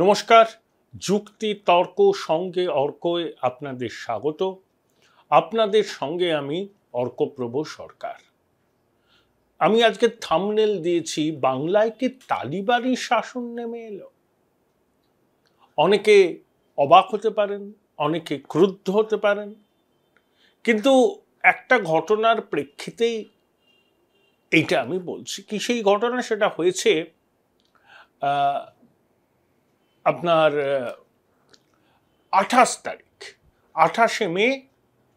নমস্কার, যুক্তি তর্ক সঙ্গে অর্কয় আপনাদের স্বাগত। আপনাদের সঙ্গে আমি অর্কপ্রভ সরকার। আমি আজকে থাম্বনেল দিয়েছি, বাংলায় কি তালিবানি শাসন নেমে এলো? অনেকে অবাক হতে পারেন, অনেকে ক্রুদ্ধ হতে পারেন, কিন্তু একটা ঘটনার প্রেক্ষিতেই এইটা আমি বলছি। কি সেই ঘটনা? সেটা হয়েছে আপনার 28শে মে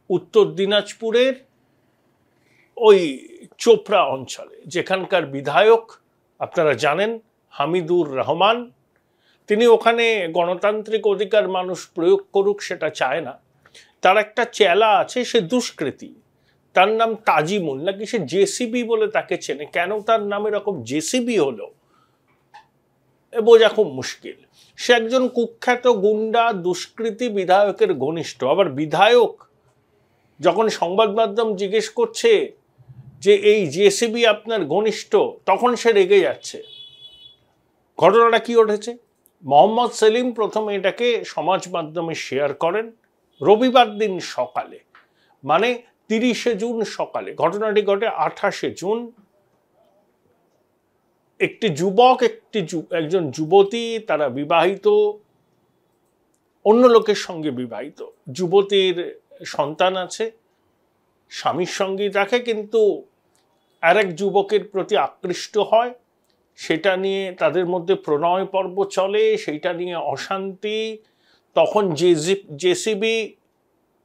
উত্তর দিনাজপুরের ওই চোপড়া অঞ্চলে, যেখানকার বিধায়ক আপনারা জানেন হামিদুর রহমান, তিনি ওখানে গণতান্ত্রিক অধিকার মানুষ প্রয়োগ করুক সেটা চায় না। তার একটা চেলা আছে, সে দুষ্কৃতী, তার নাম তাজিমুল, নাকি সে জেসিবি বলে তাকে চেনে। কেন তার নাম এরকম জেসিবি হলো বোঝা খুব মুশকিল। সে একজন কুখ্যাত গুন্ডা, দুষ্কৃতী, বিধায়কের ঘনিষ্ঠ। আবার বিধায়ক যখন সংবাদ মাধ্যম জিজ্ঞেস করছে যে এই জেসিবি আপনার ঘনিষ্ঠ, তখন সে রেগে যাচ্ছে। ঘটনাটা কি ঘটেছে? মোহাম্মদ সেলিম প্রথমে এটাকে সমাজ মাধ্যমে শেয়ার করেন রবিবার দিন সকালে, মানে 30শে জুন সকালে। ঘটনাটি ঘটে 28শে জুন। একটি যুবক, একজন যুবতী, তারা বিবাহিত, অন্য লোকের সঙ্গে বিবাহিত। যুবতীর সন্তান আছে, স্বামীর সঙ্গেই থাকে, কিন্তু আরেক যুবকের প্রতি আকৃষ্ট হয়। সেটা নিয়ে তাদের মধ্যে প্রণয় পর্ব চলে, সেইটা নিয়ে অশান্তি। তখন জেসিবি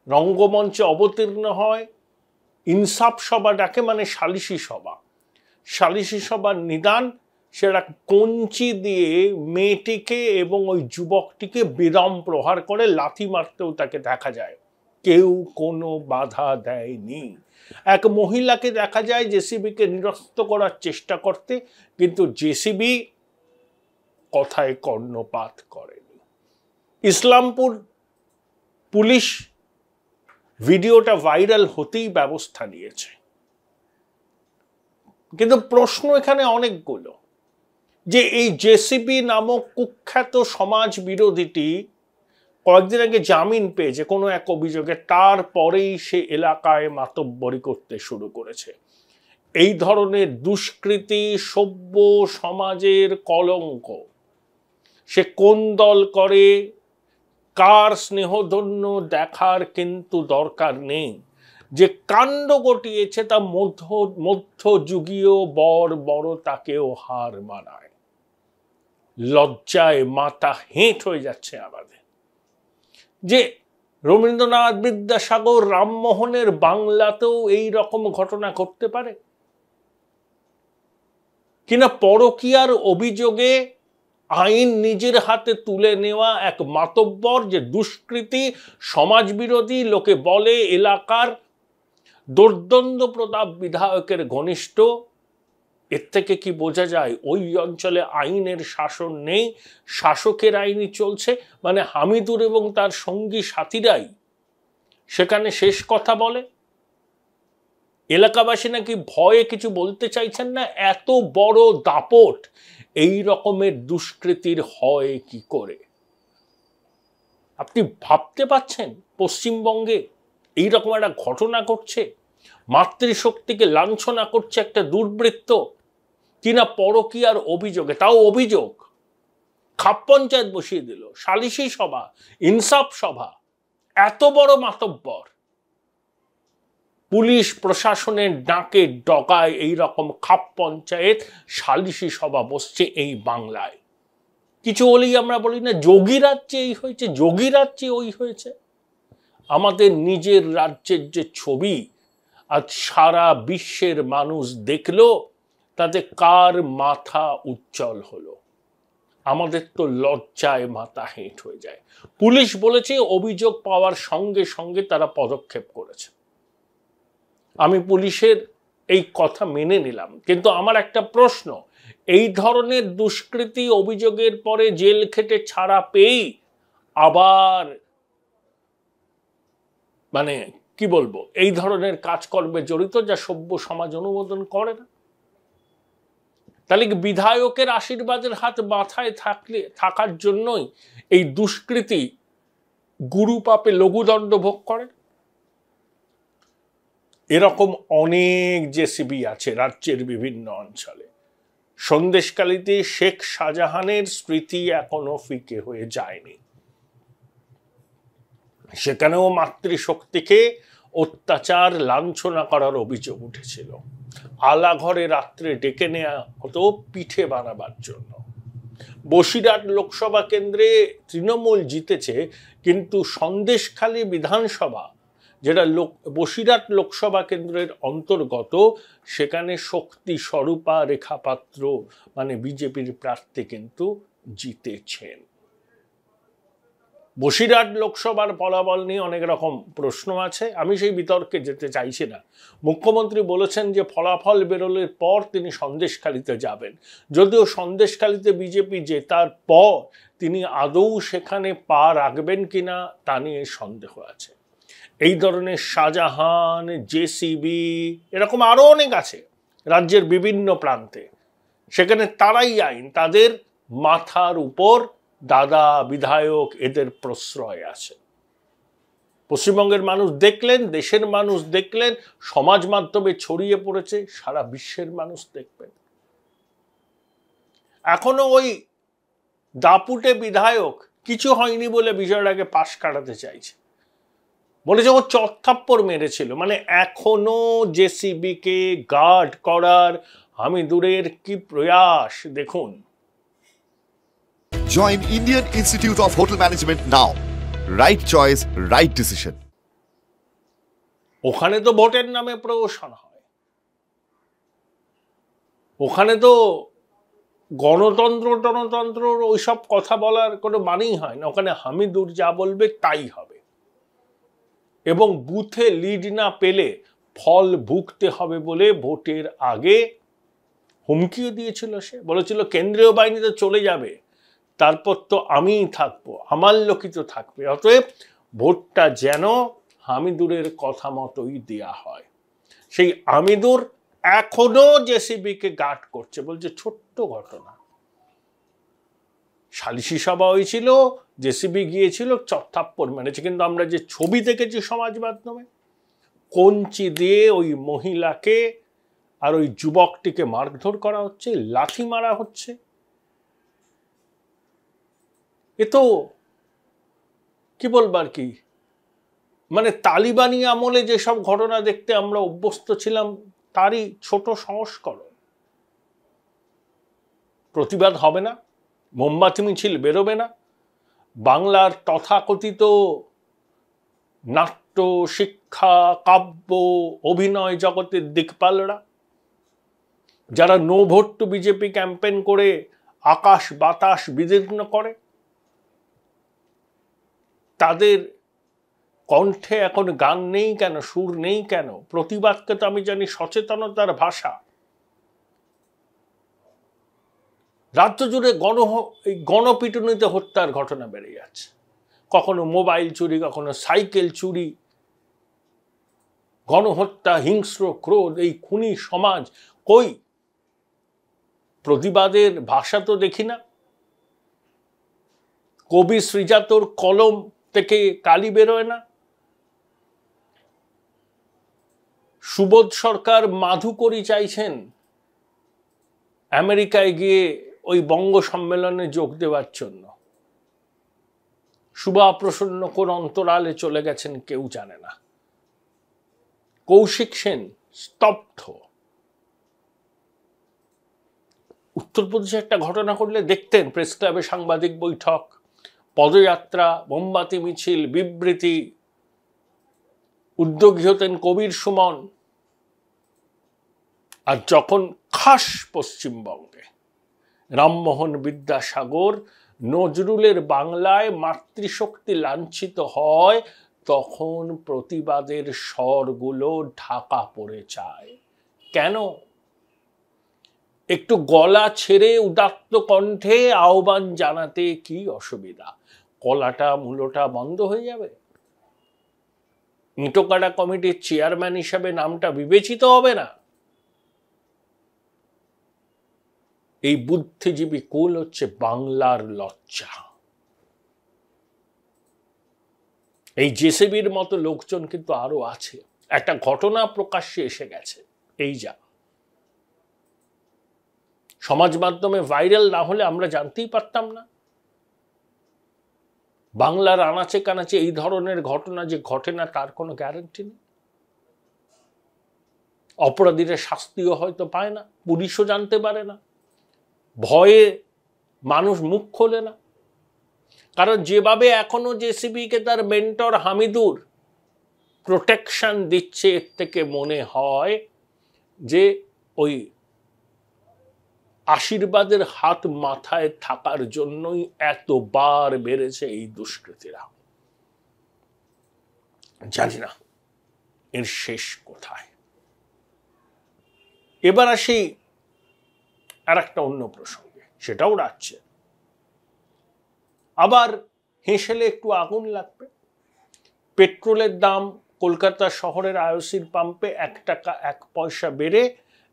রঙ্গমঞ্চে অবতীর্ণ হয়, ইনসাফ সভা ডাকে, মানে সালিশি সভা। সালিশি সভার নিদান, সেটা কঞ্চি দিয়ে মেয়েটিকে এবং ওই যুবকটিকে বিরাম প্রহার করে, লাথি মারতেও তাকে দেখা যায়। কেউ কোনো বাধা দেয়নি। এক মহিলাকে দেখা যায় জেসিবিকে নিরস্ত করার চেষ্টা করতে, কিন্তু জেসিবি কথায় কর্ণপাত করেনি। ইসলামপুর পুলিশ ভিডিওটা ভাইরাল হতেই ব্যবস্থা নিয়েছে, কিন্তু প্রশ্ন এখানে অনেকগুলো, যে এই জেসিবি নামক কুখ্যাত সমাজ বিরোধীটি কয়েকদিন আগে জামিন পেয়েছে কোনো এক অভিযোগে, তারপরেই সে এলাকায় মাতব্বরি করতে শুরু করেছে। এই ধরনের দুষ্কৃতী সভ্য সমাজের কলঙ্ক। সে কোন দল করে, কার স্নেহধন্য দেখার কিন্তু দরকার নেই। যে কাণ্ড ঘটিয়েছে তা মধ্যযুগীয় বড় তাকেও হার মানায়। লজ্জায় মাথা হেঁট হয়ে যাচ্ছে আমাদের, যে রবীন্দ্রনাথ, বিদ্যাসাগর, রামমোহনের বাংলাতেও এই রকম ঘটনা ঘটতে পারে কিনা। পরকীয়ার অভিযোগে আইন নিজের হাতে তুলে নেওয়া এক মাতব্বর, যে দুষ্কৃতী সমাজবিরোধী, লোকে বলে এলাকার দুর্দণ্ড প্রতাপ বিধায়কের ঘনিষ্ঠ। এর থেকে কি বোঝা যায় ওই অঞ্চলে আইনের শাসন নেই, শাসকের আইনই চলছে। মানে হামিদুর এবং তার সঙ্গী সাথীরাই সেখানে শেষ কথা বলে। এলাকাবাসী নাকি ভয়ে কিছু বলতে চাইছেন না। এত বড় দাপট এই রকমের দুষ্কৃতির হয় কি করে? আপনি ভাবতে পাচ্ছেন পশ্চিমবঙ্গে এইরকম একটা ঘটনা ঘটছে? মাতৃশক্তিকে লাঞ্ছনা করছে একটা দুর্বৃত্ত, কিনা পরকীয়ার অভিযোগে, তাও অভিযোগ, খাপ পঞ্চায়েত বসিয়ে দিল, সালিশি সভা, ইনসাফ সভা। এত বড় মাতব্বর পুলিশ প্রশাসনের ডাকে ডগায় এইরকম খাপ পঞ্চায়েত, সালিশি সভা বসছে এই বাংলায়। কিছু হলেই আমরা বলি না যোগী রাজ্যে এই হয়েছে, যোগী রাজ্যে ওই হয়েছে। আমাদের নিজের রাজ্যের যে ছবি আজ সারা বিশ্বের মানুষ দেখলো, তাতে কার মাথা উজ্জ্বল হলো? আমাদের তো লজ্জায় মাথা হেঁট হয়ে যায়। পুলিশ বলেছে অভিযোগ পাওয়ার সঙ্গে সঙ্গে তারা পদক্ষেপ করেছে। আমি পুলিশের এই কথা মেনে নিলাম, কিন্তু আমার একটা প্রশ্ন, এই ধরনের দুষ্কৃতী অভিযোগের পরে জেল খেটে ছাড়া পেয়েই আবার মানে কি বলবো, এই ধরনের কাজকর্মে জড়িত, যা সভ্য সমাজ অনুমোদন করে না। তাহলে কি বিধায়কের আশীর্বাদের হাত মাথায় থাকার জন্যই এই দুষ্কৃতী গুরু পাপে লঘুদণ্ড ভোগ করেন? এরকম অনেক জেসিবি আছে রাজ্যের বিভিন্ন অঞ্চলে। সন্দেশখালীতে শেখ শাহজাহানের স্মৃতি এখনো ফিকে হয়ে যায়নি। সেখানেও মাতৃশক্তিকে অত্যাচার লাঞ্ছনা করার অভিযোগ উঠেছিল। আলাঘরে রাত্রে ডেকে নেওয়া হতো পিঠে বানাবার জন্য। বসিরহাট লোকসভা কেন্দ্রে তৃণমূল জিতেছে, কিন্তু সন্দেশখালী বিধানসভা, যেটা বসিরহাট লোকসভা কেন্দ্রের অন্তর্গত, সেখানে শক্তি স্বরূপা রেখা পাত্র মানে বিজেপির প্রার্থী কিন্তু জিতেছেন। বসিরহাট লোকসভার ফলাফল নিয়ে অনেক রকম প্রশ্ন আছে, আমি সেই বিতর্কে যেতে চাইছি না। মুখ্যমন্ত্রী বলেছেন যে ফলাফল বেরোলের পর তিনি সন্দেশখালীতে যাবেন। যদিও সন্দেশখালীতে বিজেপি জেতার পর তিনি আদৌ সেখানে পা রাখবেন কিনা তা নিয়ে সন্দেহ আছে। এই ধরনের শাহজাহান, জেসিবি, এরকম আরো অনেক আছে রাজ্যের বিভিন্ন প্রান্তে। সেখানে তারাই আইন, তাদের মাথার উপর দাদা বিধায়ক এদের প্রশ্রয় আছে। পশ্চিমবঙ্গের মানুষ দেখলেন, দেশের মানুষ দেখলেন, সমাজ মাধ্যমে ছড়িয়ে পড়েছে, সারা বিশ্বের মানুষ দেখবেন। এখনো ওই দাপুটে বিধায়ক কিছু হয়নি বলে বিষয়টাকে পাশ কাটাতে চাইছে, বলেছে ও চত্থাপ্পর মেরেছিল। মানে এখনো জেসিবিকে গার্ড করার হামিদুরের কি প্রয়াস দেখুন। Join Indian Institute of Hotel Management now. Right choice, right decision. ওখানে তো ভোটের নামে প্রহসন হয়, ওখানে তো গণতন্ত্র ওইসব কথা বলার কোনো মানেই হয় না। ওখানে হামিদুর যা বলবে তাই হবে, এবং বুথে লিড না পেলে ফল ভুগতে হবে বলে ভোটের আগে হুমকিও দিয়েছিল। সে বলেছিল কেন্দ্রীয় বাহিনীতে চলে যাবে, তারপর তো আমিই থাকবো, আমার লোকই তো থাকবে। অতএব ভোটটা যেন হামিদুরের কথা মতোই দেয়া হয়। সেই হামিদুর এখনো জেসিবিকে গার্ড করছে, বলছে ছোট্ট ঘটনা, সালিশি সভা হয়েছিল, জেসিবি গিয়েছিল, চত্থাপ্পর মেরেছে। কিন্তু আমরা যে ছবি দেখেছি সমাজ মাধ্যমে, কঞ্চি দিয়ে ওই মহিলাকে আর ওই যুবকটিকে মারধর করা হচ্ছে, লাথি মারা হচ্ছে। এ তো কি বলবার কি, মানে তালিবানি আমলে যেসব ঘটনা দেখতে আমরা অভ্যস্ত ছিলাম তারই ছোট সংস্করণ। প্রতিবাদ হবে না, মোমবাতি মিছিল বেরোবে না, বাংলার তথাকথিত নাট্য, শিক্ষা, কাব্য, অভিনয় জগতের দিকপালরা, যারা no vote to BJP campaign করে আকাশ বাতাস বিদীর্ণ করে, তাদের কণ্ঠে এখন গান নেই কেন, সুর নেই কেন? প্রতিবাদকে তো আমি জানি সচেতনতার ভাষা। রাজ্য জুড়ে গণপিটুনিতে হত্যার ঘটনা বেড়ে যাচ্ছে, কখনো মোবাইল চুরি, কখনো সাইকেল চুরি, গণহত্যা, হিংস্র ক্রোধ, এই খুনি সমাজ। কই প্রতিবাদের ভাষা তো দেখি না। কবি শ্রীজাতর কলম থেকে কালি বেরোয় না। সুবোধ সরকার মাধুকরী চাইছেন আমেরিকায় গিয়ে ওই বঙ্গ সম্মেলনে যোগ দেওয়ার জন্য। শুভা প্রসন্ন কোন অন্তরালে চলে গেছেন কেউ জানে না। কৌশিক সেন স্তব্ধ। উত্তরপ্রদেশে একটা ঘটনা ঘটলে দেখতেন, প্রেস ক্লাবে সাংবাদিক বৈঠক, পদযাত্রা, মোমবাতি মিছিল, বিবৃতি, উদ্যোগী হতেন কবির সুমন। আর যখন খাস পশ্চিমবঙ্গে রামমোহন বিদ্যাসাগর, নজরুলের বাংলায় মাতৃশক্তি লাঞ্ছিত হয়, তখন প্রতিবাদের স্বরগুলো ঢাকা পড়ে যায়। কেন? একটু গলা ছেড়ে উদাত্ত কণ্ঠে আহ্বান জানাতে কি অসুবিধা? কলাটা মূলটা বন্ধ হয়ে যাবে? ইটোকাটা কমিটির চেয়ারম্যান হিসাবে নামটা বিবেচিত হবে না? এই বুদ্ধিজীবী কুল হচ্ছে বাংলার লজ্জা। এই জেসিবির মতো লোকজন কিন্তু আরো আছে। একটা ঘটনা প্রকাশ্যে এসে গেছে, এই যা সমাজ মাধ্যমে ভাইরাল না হলে আমরা জানতেই পারতাম না। বাংলার আনাচে কানাচে এই ধরনের ঘটনা যে ঘটে না তার কোনো গ্যারান্টি নেই। অপরাধীরা শাস্তিও হয়তো পায় না, পুলিশও জানতে পারে না, ভয়ে মানুষ মুখ খোলে না। কারণ যেভাবে এখনো জেসিবিকে তার মেন্টর হামিদুর প্রোটেকশন দিচ্ছে, এর থেকে মনে হয় যে ওই আশীর্বাদের হাত মাথায় থাকার জন্যই এতবার বেড়েছে এই দুষ্কৃতীরা। জানি না এর শেষ কোথায়। এবার আসি আর একটা অন্য প্রসঙ্গে, সেটাও রাজ্যে। আবার হেঁসেলে একটু আগুন লাগবে। পেট্রোলের দাম কলকাতা শহরের আইওসির পাম্পে 1 টাকা 1 পয়সা বেড়ে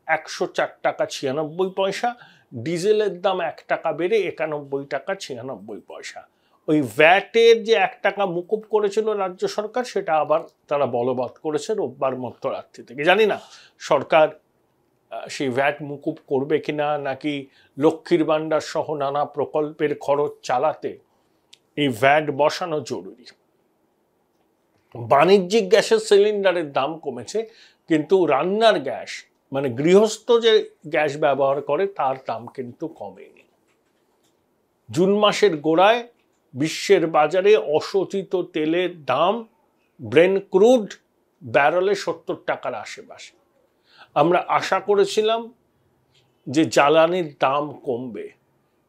104 টাকা 96 পয়সা, ডিজেলের দাম 1 টাকা বেড়ে 91 টাকা 96 পয়সা। ওই ভ্যাটের যে 1 টাকা মুকুব করেছিল রাজ্য সরকার, সেটা আবার তারা বলবৎ করেছে রোববার মধ্যরাত্রি থেকে। জানি না সরকার সেই ভ্যাট মুকুব করবে কিনা, নাকি লক্ষ্মীর ভাণ্ডার সহ নানা প্রকল্পের খরচ চালাতে এই ভ্যাট বসানো জরুরি। বাণিজ্যিক গ্যাসের সিলিন্ডারের দাম কমেছে, কিন্তু রান্নার গ্যাস মানে গৃহস্থ যে গ্যাস ব্যবহার করে তার দাম কিন্তু কমেনি। জুন মাসের গোড়ায় বিশ্বের বাজারে অশোধিত তেলের দাম ব্রেন্ট ক্রুড ব্যারেলে 70 টাকার আশেপাশে। আমরা আশা করেছিলাম যে জ্বালানির দাম কমবে,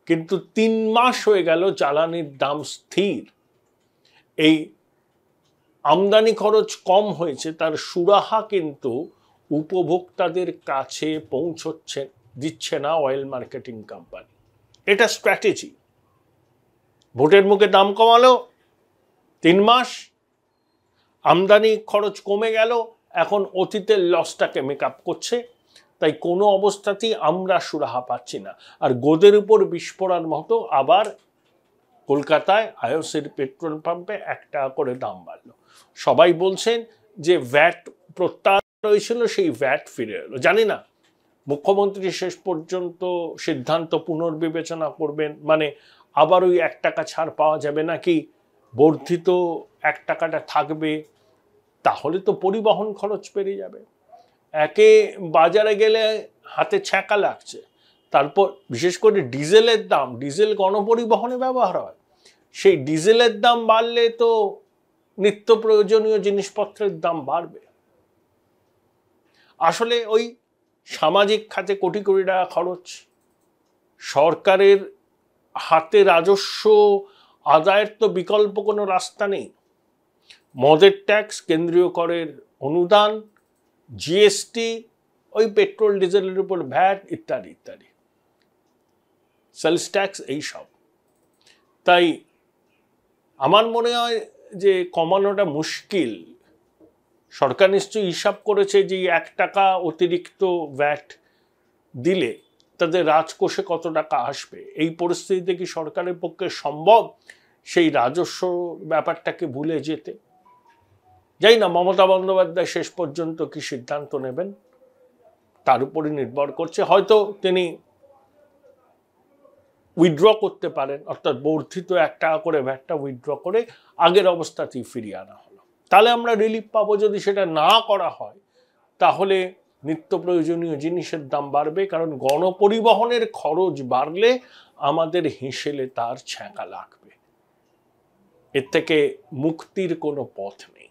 কিন্তু 3 মাস হয়ে গেল জ্বালানির দাম স্থির। এই আমদানি খরচ কম হয়েছে তার সুরাহা কিন্তু উপভোক্তাদের কাছে দিচ্ছে না অয়েল মার্কেটিং কোম্পানি। এটা স্ট্র্যাটেজি। ভোটের মুখে দাম কমালো, 3 মাস আমদানি খরচ কমে গেল, এখন অতীতের লসটাকে মেকআপ করছে। তাই কোনো অবস্থাতেই আমরা সুরাহা পাচ্ছি না। আর গোদের উপর বিষ পড়ার মতো আবার কলকাতায় আইওসির পেট্রোল পাম্পে 1 টাকা করে দাম বাড়লো। সবাই বলছেন যে ভ্যাট প্রত্যাহার হয়েছিল, সেই ভ্যাট ফিরে এলো। জানি না মুখ্যমন্ত্রী শেষ পর্যন্ত সিদ্ধান্ত পুনর্বিবেচনা করবেন, মানে আবার ওই 1 টাকা ছাড় পাওয়া যাবে নাকি বর্ধিত 1 টাকাটা থাকবে। তাহলে তো পরিবহন খরচ বেড়ে যাবে। একে বাজারে গেলে হাতে ছ্যাঁকা লাগছে, তারপর বিশেষ করে ডিজেলের দাম, ডিজেল গণপরিবহনে ব্যবহার হয়, সেই ডিজেলের দাম বাড়লে তো নিত্য প্রয়োজনীয় জিনিসপত্রের দাম বাড়বে। আসলে ওই সামাজিক খাতে কোটি কোটি টাকা খরচ, সরকারের হাতে রাজস্ব আদায়ের তো বিকল্প কোনো রাস্তা নেই। মদের ট্যাক্স, কেন্দ্রীয় করের অনুদান, জিএসটি, ওই পেট্রোল ডিজেলের উপর ভ্যাট ইত্যাদি ইত্যাদি, সেলস ট্যাক্স, এইসব। তাই আমার মনে হয় যে কমানোটা মুশকিল। সরকার নিশ্চয়ই হিসাব করেছে যে 1 টাকা অতিরিক্ত ভ্যাট দিলে তাদের রাজকোষে কত টাকা আসবে। এই পরিস্থিতিতে কি সরকারের পক্ষে সম্ভব সেই রাজস্ব ব্যাপারটাকে ভুলে যেতে? জানি না মমতা বন্দ্যোপাধ্যায় শেষ পর্যন্ত কি সিদ্ধান্ত নেবেন, তার উপরই নির্ভর করছে। হয়তো তিনি উইথড্র করতে পারেন, অর্থাৎ বর্ধিত 1 টাকা করে ভ্যাটটা উইথড্র করে আগের অবস্থাতেই ফিরিয়ে আনা হলো। তাহলে আমরা রিলিফ পাবো। যদি সেটা না করা হয় তাহলে নিত্য প্রয়োজনীয় জিনিসের দাম বাড়বে, কারণ গণপরিবহনের খরচ বাড়লে আমাদের হেঁসেলে তার ছ্যাঁকা লাগবে। এর থেকে মুক্তির কোনো পথ নেই।